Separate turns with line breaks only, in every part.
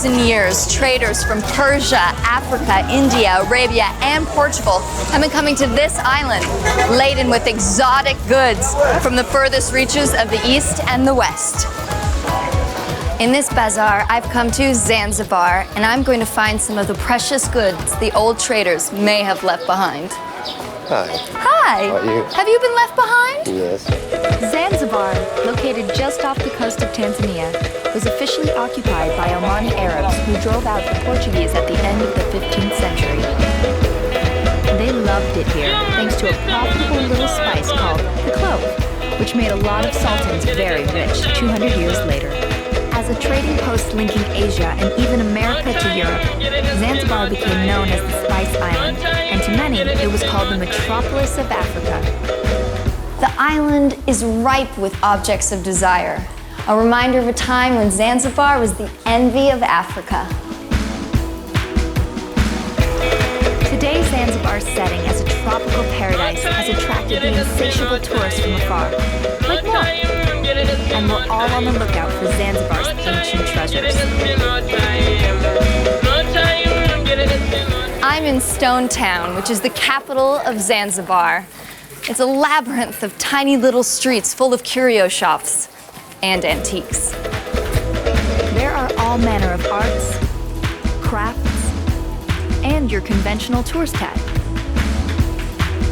2,000 years, traders from Persia, Africa, India, Arabia, and Portugal have been coming to this island, laden with exotic goods from the furthest reaches of the East and the West. In this bazaar, I've come to Zanzibar, and I'm going to find some of the precious goods the old traders may have left behind.
Hi.
Hi!
How are you?
Have you been left behind?
Yes.
Zanzibar, located just off the coast of Tanzania, was officially occupied by Omani Arabs who drove out the Portuguese at the end of the 15th century. They loved it here, thanks to a profitable little spice called the clove, which made a lot of sultans very rich 200 years later. As a trading post linking Asia and even America to Europe, Zanzibar became known as the Spice Island, and to many, it was called the metropolis of Africa.
The island is ripe with objects of desire, a reminder of a time when Zanzibar was the envy of Africa.
Today's Zanzibar's setting as a tropical paradise has attracted the insatiable tourists from afar, like more. And we're all on the lookout for Zanzibar's ancient treasures.
I'm in Stone Town, which is the capital of Zanzibar. It's a labyrinth of tiny little streets full of curio shops and antiques.
There are all manner of arts, crafts, and your conventional tourist hat,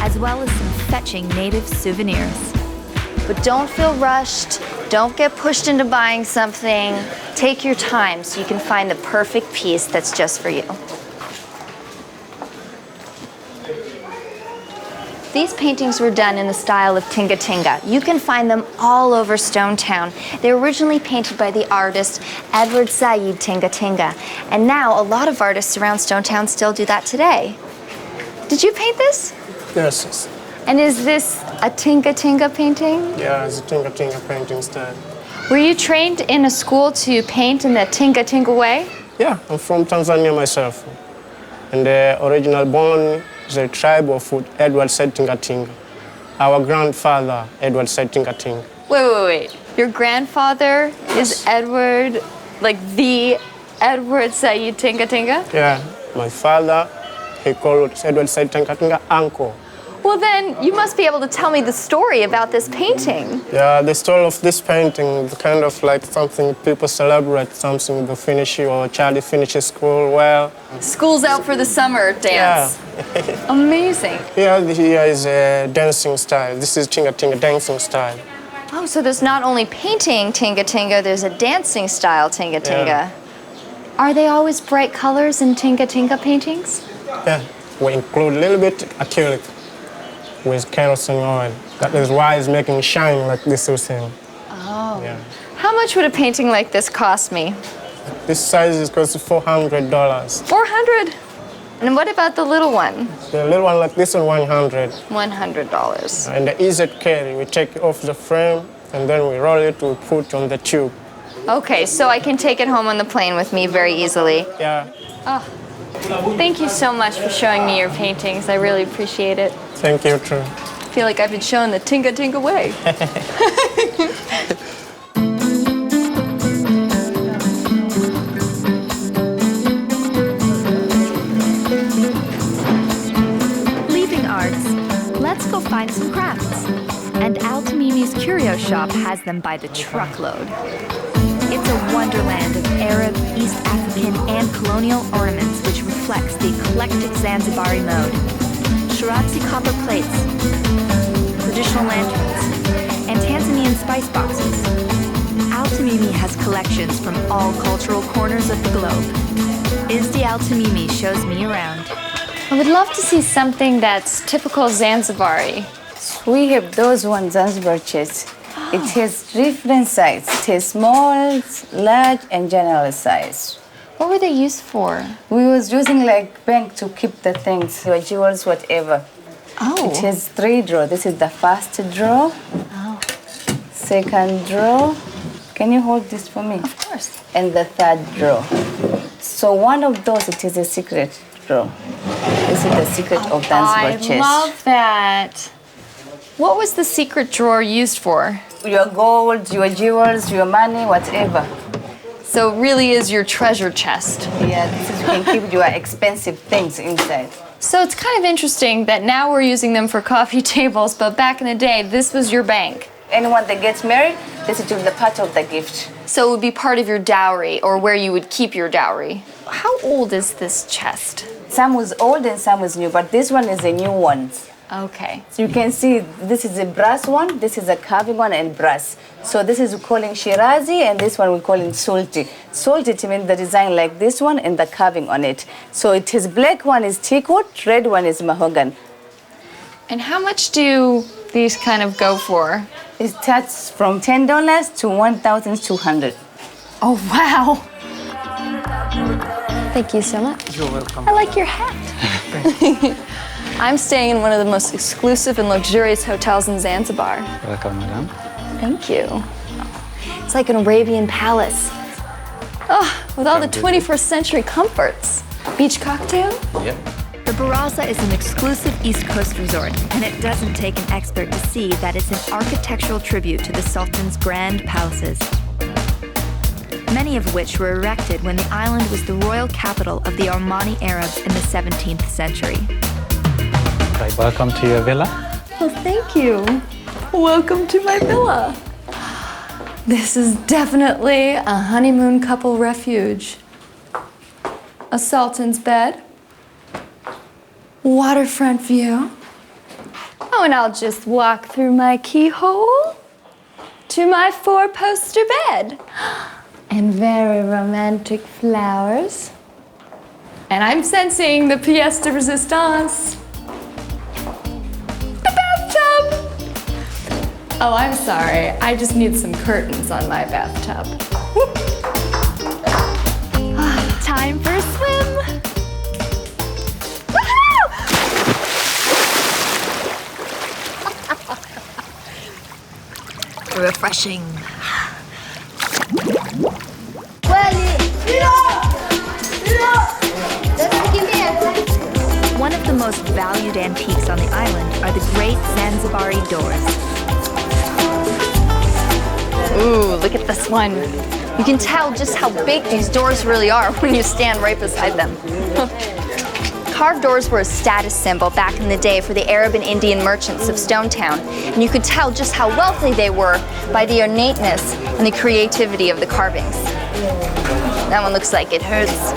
as well as some fetching native souvenirs.
But don't feel rushed. Don't get pushed into buying something. Take your time so you can find the perfect piece that's just for you. These paintings were done in the style of Tinga Tinga. You can find them all over Stone Town. They were originally painted by the artist Edward Said Tinga Tinga. And now a lot of artists around Stone Town still do that today. Did you paint this?
Yes.
And is this a Tinga Tinga painting?
Yeah, it's a Tinga Tinga painting style.
Were you trained in a school to paint in the Tinga Tinga way?
Yeah, I'm from Tanzania myself. And the original born is the tribe of Edward Tinga Tinga. Our grandfather, Edward Tinga Tinga.
Wait. Your grandfather is Edward, like the Edward Said Tinga Tinga?
Yeah, my father, he called Edward Tinga Tinga uncle.
Well then, you must be able to tell me the story about this painting.
Yeah, the story of this painting is kind of like something people celebrate, something the finish or child finishes school well.
School's out for the summer dance.
Yeah.
Amazing.
Here is a dancing style. This is Tinga Tinga dancing style.
Oh, so there's not only painting Tinga Tinga, there's a dancing style Tinga Tinga.
Yeah.
Are they always bright colors in Tinga Tinga paintings?
Yeah, we include a little bit acrylic with kerosene oil. That is why it's making shine like this thing.
Oh.
Yeah.
How much would a painting like this cost me?
This size is cost $400.
$400? And what about the little one?
The little one like this one, $100.
$100.
And the easy carry, we take it off the frame and then we roll it, we put on the tube.
Okay, so I can take it home on the plane with me very easily.
Yeah.
Oh. Thank you so much for showing me your paintings. I really appreciate it.
Thank you, too.
I feel like I've been shown the Tinga Tinga way.
Leaving arts, let's go find some crafts. And Al-Tamimi's curio shop has them by the truckload. It's a wonderland of Arab, East African, and colonial ornaments which reflects the eclectic Zanzibari mode. Shirazi copper plates, traditional lanterns, and Tanzanian spice boxes. Al-Tamimi has collections from all cultural corners of the globe. Izdi Al-Tamimi shows me around.
I would love to see something that's typical Zanzibari.
We have those one Zanzibar chest. It has different sizes. It has small, large, and general size.
What were they used for?
We was using like bank to keep the things, your jewels, whatever.
Oh.
It has 3 drawers. This is the first drawer.
Oh.
Second drawer. Can you hold this for me?
Of course.
And the 3rd drawer. So one of those, it is a secret drawer. This is the secret of Zanzibar chest.
I love that. What was the secret drawer used for?
Your gold, your jewels, your money, whatever.
So it really is your treasure chest.
Yeah, this is you can keep your expensive things inside.
So it's kind of interesting that now we're using them for coffee tables, but back in the day, this was your bank.
Anyone that gets married, this is the part of the gift.
So it would be part of your dowry, or where you would keep your dowry. How old is this chest?
Some was old and some was new, but this one is a new one.
Okay.
So you can see this is a brass one, this is a carving one and brass. So this is we calling Shirazi and this one we call it Sulti. Sulti means the design like this one and the carving on it. So it is black one is teakwood, red one is mahogany.
And how much do these kind of go for?
It starts from $10 to $1,200.
Oh, wow. Thank you so much.
You're welcome.
I like your hat. I'm staying in one of the most exclusive and luxurious hotels in Zanzibar.
Welcome, madam.
Thank you. It's like an Arabian palace. Oh, with all the 21st century comforts. Beach cocktail?
Yeah.
The Baraza is an exclusive East Coast resort, and it doesn't take an expert to see that it's an architectural tribute to the Sultan's grand palaces, many of which were erected when the island was the royal capital of the Omani Arabs in the 17th century.
Right, welcome to your villa.
Well, thank you. Welcome to my villa. This is definitely a honeymoon couple refuge. A sultan's bed. Waterfront view. Oh, and I'll just walk through my keyhole to my four-poster bed. And very romantic flowers. And I'm sensing the pièce de résistance. The bathtub! Oh, I'm sorry. I just need some curtains on my bathtub.
Time for a swim! Refreshing. One of the most valued antiques on the island are the great Zanzibari doors.
Ooh, look at this one. You can tell just how big these doors really are when you stand right beside them. Carved doors were a status symbol back in the day for the Arab and Indian merchants of Stone Town, and you could tell just how wealthy they were by the ornateness and the creativity of the carvings. That one looks like it hurts.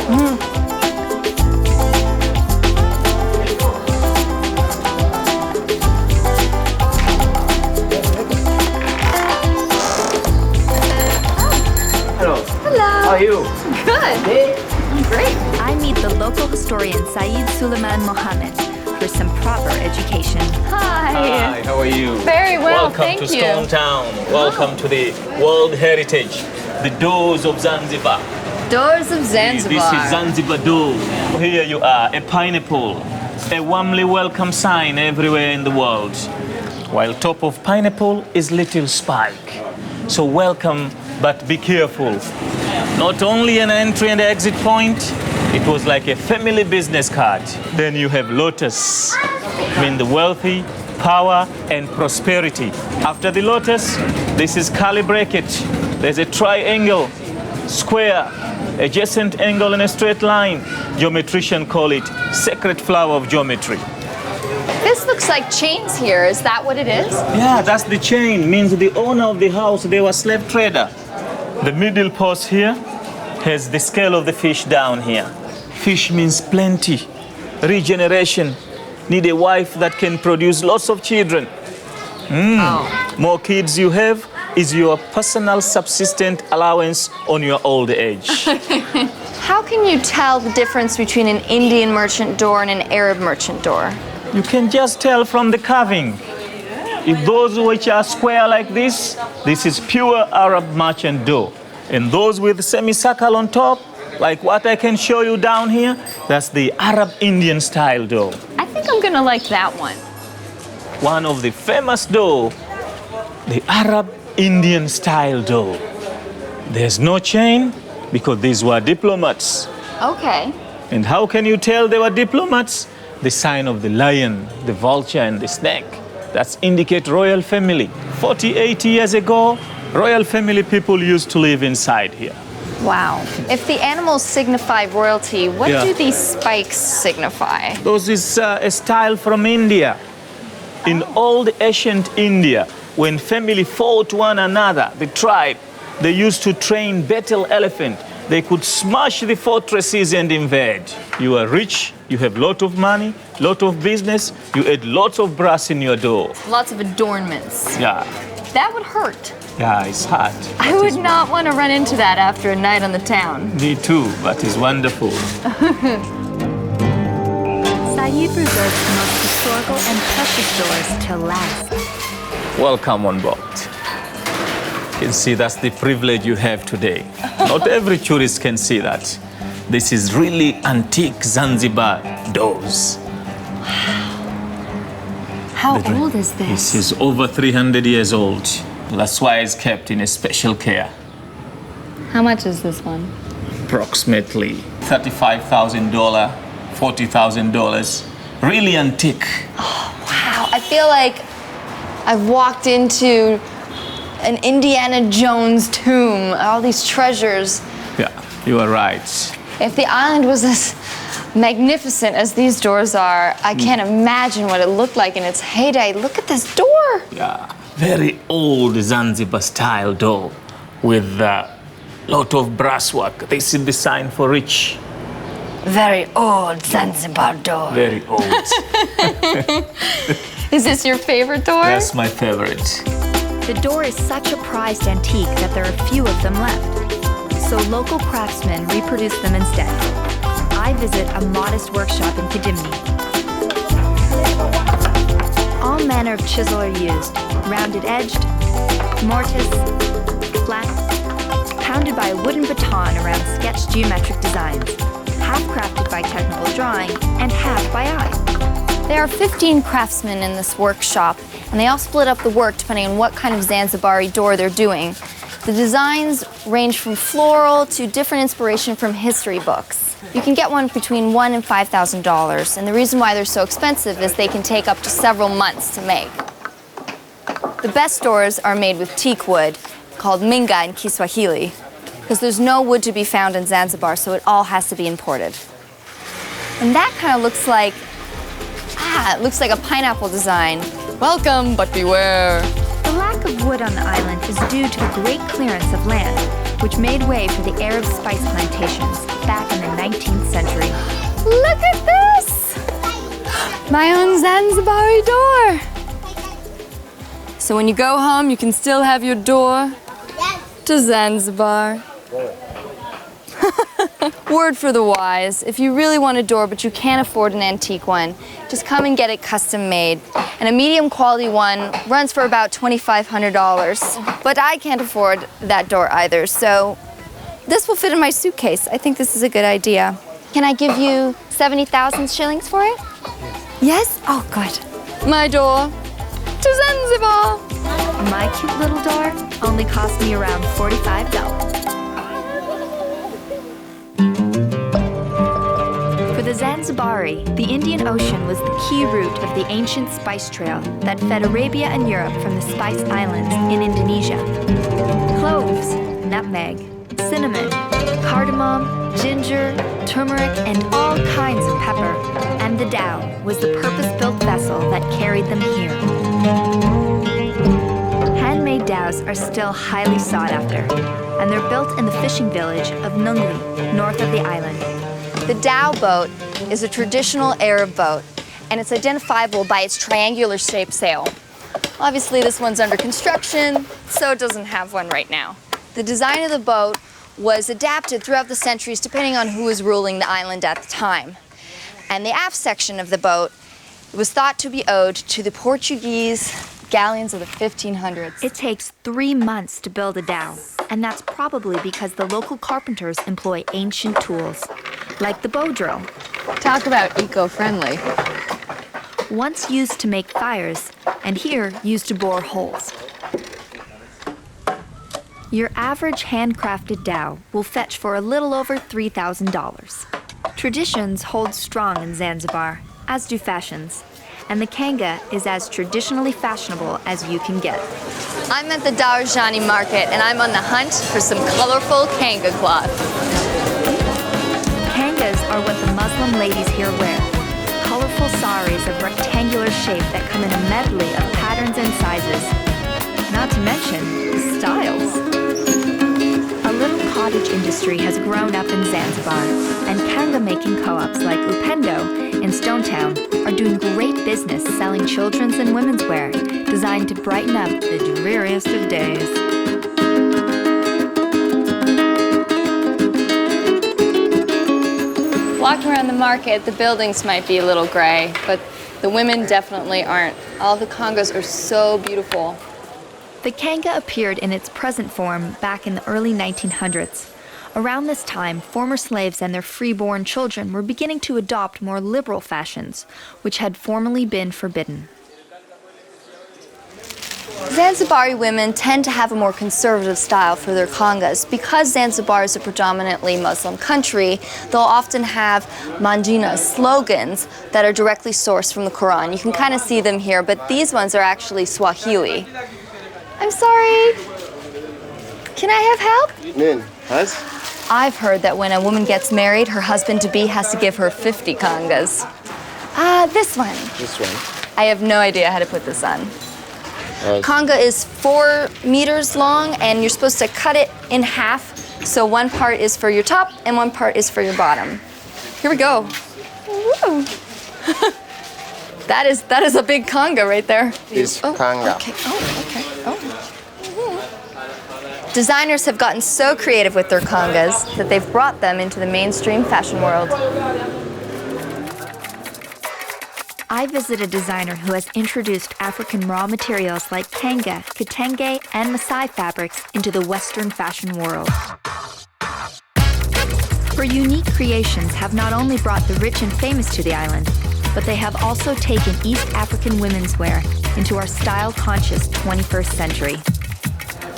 How are you?
Good. Great.
I meet the local historian Said Suleiman Mohammed for some proper education.
Hi.
Hi, how are you?
Very well,
Welcome
thank
to
you.
Stone Town. Welcome to the World Heritage, the doors of Zanzibar.
Doors of Zanzibar.
This is Zanzibar door. Here you are, a pineapple, a warmly welcome sign everywhere in the world. While top of pineapple is little spike. So welcome, but be careful. Not only an entry and exit point, it was like a family business card. Then you have lotus, mean the wealthy, power, and prosperity. After the lotus, this is curly bracket. There's a triangle, square, adjacent angle, and a straight line. Geometricians call it sacred flower of geometry.
This looks like chains here. Is that what it is?
Yeah, that's the chain. Means the owner of the house, they were slave trader. The middle post here has the scale of the fish down here. Fish means plenty, regeneration. Need a wife that can produce lots of children. More kids you have is your personal subsistent allowance on your old age.
How can you tell the difference between an Indian merchant door and an Arab merchant door?
You can just tell from the carving. If those which are square like this is pure Arab merchant door. And those with semicircle on top, like what I can show you down here, that's the Arab Indian style door.
I think I'm gonna like that one.
One of the famous door, the Arab Indian style door. There's no chain because these were diplomats.
Okay.
And how can you tell they were diplomats? The sign of the lion, the vulture, and the snake. That indicate royal family. 40, 80 years ago, royal family people used to live inside here.
Wow. If the animals signify royalty, what
Yeah.
do these spikes signify?
Those is a style from India. In old ancient India, when family fought one another, the tribe, they used to train battle elephant. They could smash the fortresses and invade. You are rich, you have lot of money, lot of business, you add lots of brass in your door.
Lots of adornments.
Yeah,
That would hurt.
yeah, it's hard.
I would not want to run into that after a night on the town.
Me too, but it's wonderful.
Said reserves the most historical and precious doors to last.
Welcome on board. You can see that's the privilege you have today. Not every tourist can see that. This is really antique Zanzibar doors.
How old is this?
This is over 300 years old. That's why it's kept in a special care.
How much is this one?
Approximately $35,000, $40,000. Really antique.
Wow, I feel like I've walked into an Indiana Jones tomb, all these treasures.
Yeah, you are right.
If the island was as magnificent as these doors are, I can't imagine what it looked like in its heyday. Look at this door.
Yeah, very old Zanzibar style door with a lot of brasswork. This is the sign for rich.
Very old Zanzibar door.
Very old.
Is this your favorite door?
That's my favorite.
The door is such a prized antique that there are few of them left. So local craftsmen reproduce them instead. I visit a modest workshop in Kidimni. All manner of chisel are used, rounded-edged, mortise, flat, pounded by a wooden baton around sketched geometric designs, half crafted by technical drawing and half by eye.
There are 15 craftsmen in this workshop, and they all split up the work depending on what kind of Zanzibari door they're doing. The designs range from floral to different inspiration from history books. You can get one between $1,000 and $5,000, and the reason why they're so expensive is they can take up to several months to make. The best doors are made with teak wood, called minga in Kiswahili, because there's no wood to be found in Zanzibar, so it all has to be imported. And that kind of looks like, it looks like a pineapple design. Welcome, but beware.
The lack of wood on the island is due to the great clearance of land, which made way for the Arab spice plantations back in the 19th century.
Look at this! My own Zanzibari door. So when you go home, you can still have your door to Zanzibar. Word for the wise, if you really want a door but you can't afford an antique one, just come and get it custom made. And a medium quality one runs for about $2,500. But I can't afford that door either, so this will fit in my suitcase. I think this is a good idea. Can I give you 70,000 shillings for it? Yes? Oh, good. My door to Zanzibar.
My cute little door only cost me around $45. For the Zanzibari, the Indian Ocean was the key route of the ancient spice trail that fed Arabia and Europe from the Spice Islands in Indonesia. Cloves, nutmeg, cinnamon, cardamom, ginger, turmeric, and all kinds of pepper. And the dhow was the purpose-built vessel that carried them here. Handmade dhows are still highly sought after, and they're built in the fishing village of Nungli, north of the island.
The dhow boat is a traditional Arab boat, and it's identifiable by its triangular shaped sail. Obviously, this one's under construction, so it doesn't have one right now. The design of the boat was adapted throughout the centuries depending on who was ruling the island at the time. And the aft section of the boat was thought to be owed to the Portuguese galleons of the 1500s.
It takes 3 months to build a dhow, and that's probably because the local carpenters employ ancient tools, like the bow drill.
Talk about eco-friendly.
Once used to make fires, and here used to bore holes. Your average handcrafted dhow will fetch for a little over $3,000. Traditions hold strong in Zanzibar, as do fashions, and the kanga is as traditionally fashionable as you can get.
I'm at the Darajani market and I'm on the hunt for some colorful kanga cloth.
Kangas are what the Muslim ladies here wear. Colorful saris of rectangular shape that come in a medley of patterns and sizes. Not to mention, styles. A little cottage industry has grown up in Zanzibar, and kanga-making co-ops like Upendo in Stonetown are doing great business selling children's and women's wear, designed to brighten up the dreariest of days.
Walking around the market, the buildings might be a little gray, but the women definitely aren't. All the kangas are so beautiful.
The kanga appeared in its present form back in the early 1900s. Around this time, former slaves and their freeborn children were beginning to adopt more liberal fashions, which had formerly been forbidden.
Zanzibari women tend to have a more conservative style for their kangas. Because Zanzibar is a predominantly Muslim country, they'll often have manjina slogans that are directly sourced from the Quran. You can kind of see them here, but these ones are actually Swahili. I'm sorry. Can I have help? I've heard that when a woman gets married, her husband-to-be has to give her 50 kangas. This one.
This one.
I have no idea how to put this on. Kanga is 4 meters long, and you're supposed to cut it in half. So one part is for your top, and one part is for your bottom. Here we go. Woo. That is a big kanga right there.
This kanga.
Okay. Oh, okay. Oh. Designers have gotten so creative with their kangas that they've brought them into the mainstream fashion world.
I visit a designer who has introduced African raw materials like kanga, kitenge, and Maasai fabrics into the Western fashion world. Her unique creations have not only brought the rich and famous to the island, but they have also taken East African women's wear into our style-conscious 21st century.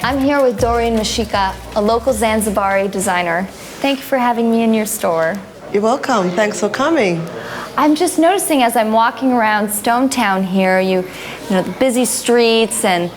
I'm here with Doreen Mashika, a local Zanzibari designer. Thank you for having me in your store.
You're welcome. Thanks for coming.
I'm just noticing as I'm walking around Stonetown here, you know, the busy streets and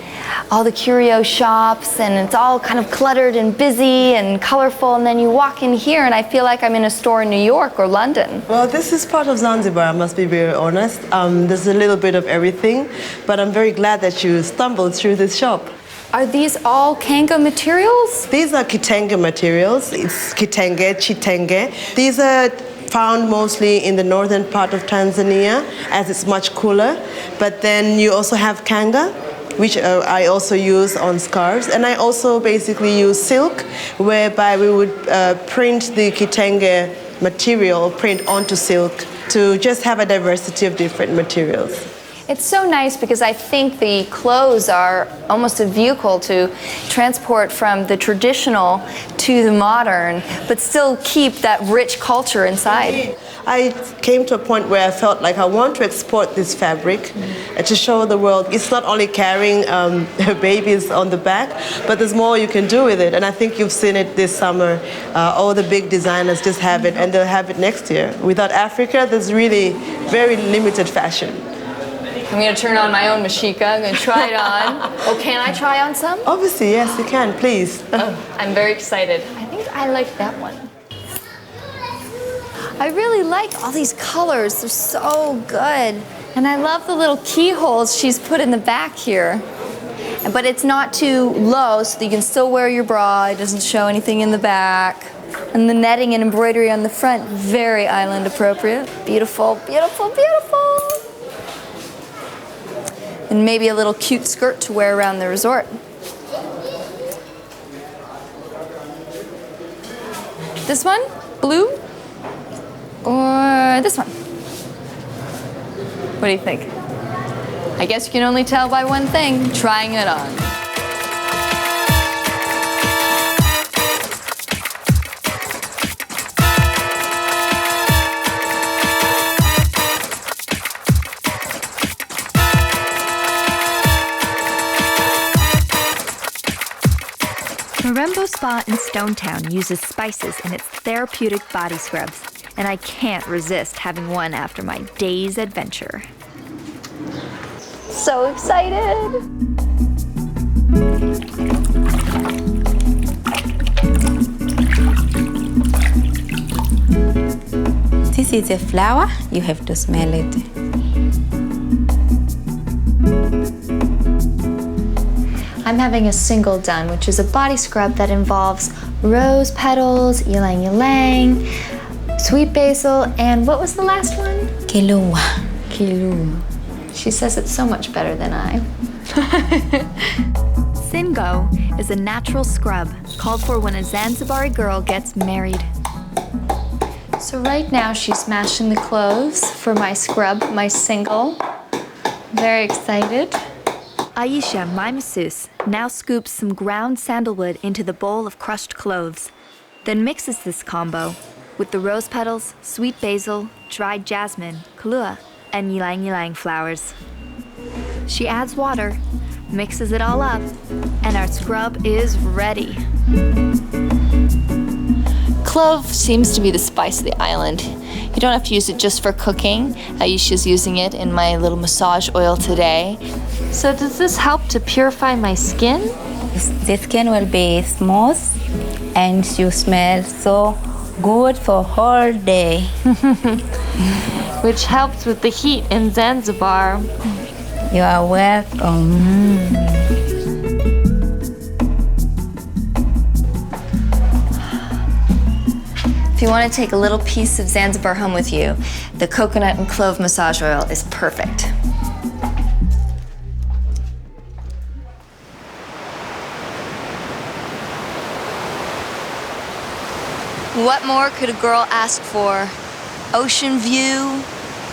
all the curio shops, and it's all kind of cluttered and busy and colorful, and then you walk in here and I feel like I'm in a store in New York or London.
Well, this is part of Zanzibar, I must be very honest. There's a little bit of everything, but I'm very glad that you stumbled through this shop.
Are these all kanga materials?
These are kitenge materials. It's kitenge, chitenge. These are found mostly in the northern part of Tanzania, as it's much cooler. But then you also have kanga, which I also use on scarves. And I also basically use silk, whereby we would print the kitenge material, print onto silk, to just have a diversity of different materials.
It's so nice because I think the clothes are almost a vehicle to transport from the traditional to the modern, but still keep that rich culture inside.
I came to a point where I felt like I want to export this fabric to show the world it's not only carrying babies on the back, but there's more you can do with it. And I think you've seen it this summer. All the big designers just have it, and they'll have it next year. Without Africa, there's really very limited fashion.
I'm going to turn on my own mashika. I'm going to try it on. Oh, can I try on some?
Obviously, yes, you can, please.
Oh, I'm very excited. I think I like that one. I really like all these colors. They're so good. And I love the little keyholes she's put in the back here. But it's not too low, so that you can still wear your bra. It doesn't show anything in the back. And the netting and embroidery on the front, very island appropriate. Beautiful, beautiful, beautiful. And maybe a little cute skirt to wear around the resort. This one, blue, or this one? What do you think? I guess you can only tell by one thing, trying it on.
Rainbow Spa in Stonetown uses spices in its therapeutic body scrubs, and I can't resist having one after my day's adventure.
So excited!
This is a flower. You have to smell it.
I'm having a single done, which is a body scrub that involves rose petals, ylang ylang, sweet basil, and what was the last one?
Kilua.
Kilua. She says it so much better than I. Singo is a natural scrub called for when a Zanzibari girl gets married. So right now she's mashing the cloves for my scrub, my single. Very excited. Aisha, my masseuse, now scoops some ground sandalwood into the bowl of crushed cloves, then mixes this combo with the rose petals, sweet basil, dried jasmine, kalua, and ylang ylang flowers. She adds water, mixes it all up, and our scrub is ready. Clove seems to be the spice of the island. You don't have to use it just for cooking. Aisha's using it in my little massage oil today. So does this help to purify my skin?
The skin will be smooth and you smell so good for whole day.
Which helps with the heat in Zanzibar.
You are welcome.
If you want to take a little piece of Zanzibar home with you, the coconut and clove massage oil is perfect. What more could a girl ask for? Ocean view,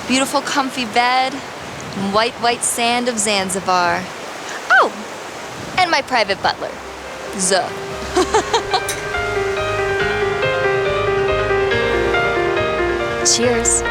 beautiful comfy bed, and white, white sand of Zanzibar. Oh, and my private butler, Zuh. Cheers.